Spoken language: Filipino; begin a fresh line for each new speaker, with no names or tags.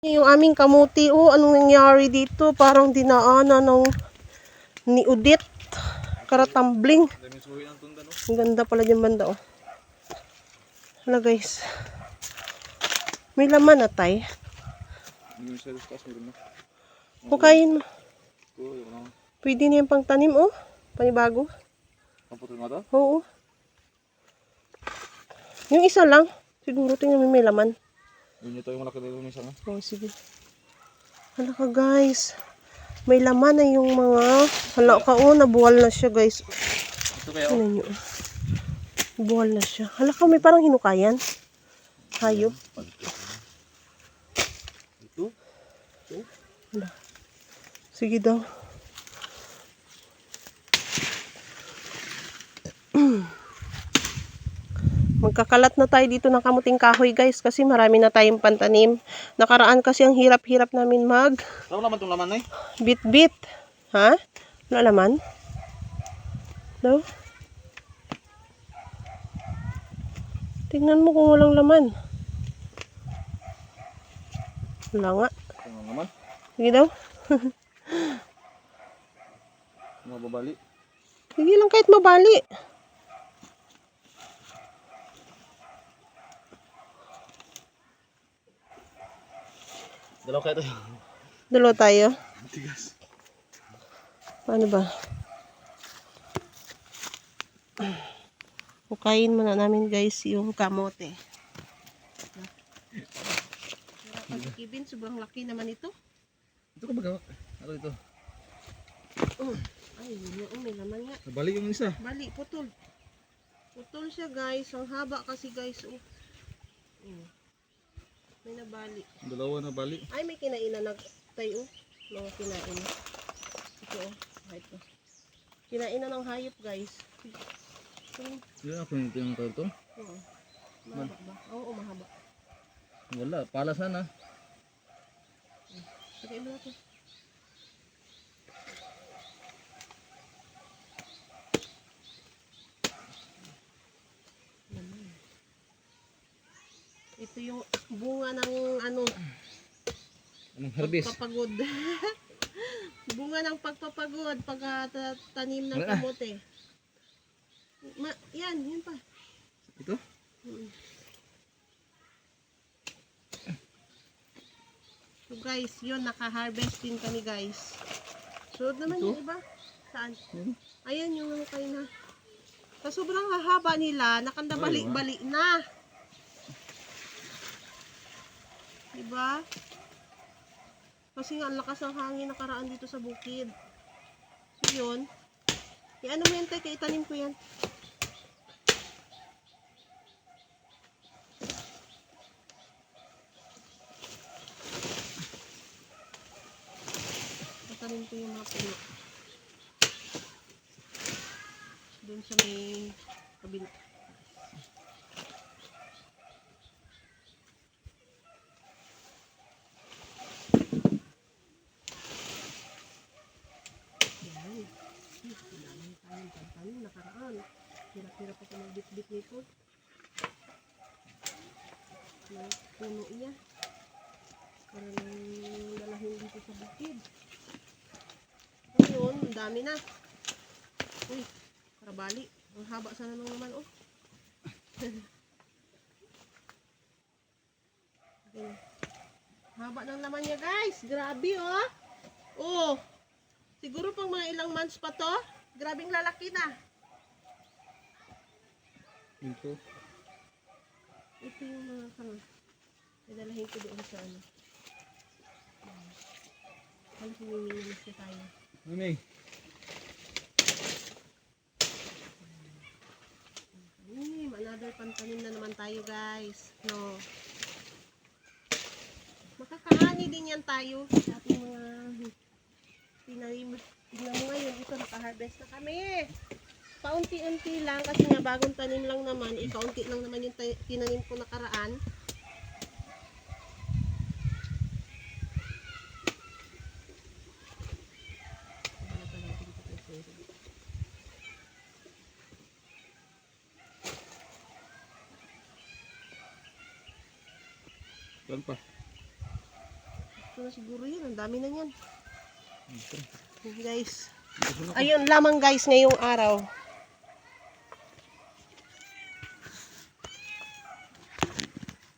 Yung aming kamuti, oh, anong nangyari dito? Parang dinaanan ng ni Udit. Karatambling. Ang ganda pala dyan banda, oh. Hala, guys. May laman na, tay. Hukayin mo. Pwede na yung pangtanim, oh. Panibago. Oo. Yung isa lang. Siguro tingnan mo may laman.
Yun ito yung malaki dito minsan.
Oh, sige. Hala ka, guys. May laman na yung mga... Hala ka, oh. Nabuwal na siya, guys.
Ito kaya,
ano nyo? Nabuwal na siya. Hala ka, may parang hinukayan. Hayop.
Ito?
Hala. Sige daw. Magkakalat na tayo dito ng kamuting kahoy, guys, kasi marami na tayong pantanim. Nakaraan kasi ang hirap-hirap namin mag
Ano naman itong laman, eh?
bit-bit. Ha? Wala laman? No? Tingnan mo kung walang laman. Wala nga.
Ano naman?
Sige daw.
Mababali.
Sige lang kahit mabali.
Dalaw kaya ito.
Dalawa tayo.
Matigas.
Paano ba? Hukayin muna namin, guys, yung kamote. Kibin, sobrang laki naman ito.
Ito ka bagawak. Ano ito?
Ay, may laman nga.
Nabali yung isa.
Bali, putol. Putol siya, guys. Ang haba kasi, guys. Oh. May nabali.
Dalawa na bali.
Ay, may kinainan na tayo. Mga kinain. Ito, oh. Ito. Kinainan ng hayop, guys.
Yan ako yung tawag ito.
Oo. Mahaba ba? Oo, mahaba.
Wala. Pala sana.
Sige, ilo ito. Ito yung bunga ng ano,
Anong harvest?
pagpapagod. Bunga ng pagpapagod pagkatanim ng kamote. Yan pa.
Ito?
So guys, yun, naka-harvest din kami, guys. So naman
Ito?
yung iba. Saan? Ayan yung kayo na. Sa sobrang hahaba nila, nakandabalik-balik na. Diba? Kasi nga, ang lakas ng hangin nakaraan dito sa bukid. So yun. Ano mo yan, teka, itanim ko yan. Itanim ko yung mga puno. Doon sa may kabila. Nakaraan. Hirap-hirap ako magbit-bit nito. Yung puno niya. Para nang dalahin dito sa bukid. Ngayon, ang dami na. Uy, para bali. Ang haba sana nung naman, oh. Okay. Haba ng laman niya, guys. Grabe, oh. Oh. Siguro pang mga ilang months pa to. Grabing lalaki na.
Ito.
Ito yung mga kang nadalahin ko doon sa ano. Ano pumimilis na tayo.
Mami.
Another pantanim na naman tayo, guys. No. Makakaani din yan tayo sa ating mga tinanim. Tignan mo ngayon, ito naka-harvest na kami. Paunti-unti lang kasi nga bagong tanim lang naman, ikaunti lang naman yung tinanim ko nakaraan.
Saan pa?
Ito na siguro yan. Ang dami na yan.
Ito.
Guys. Ayun lamang guys ngayong araw.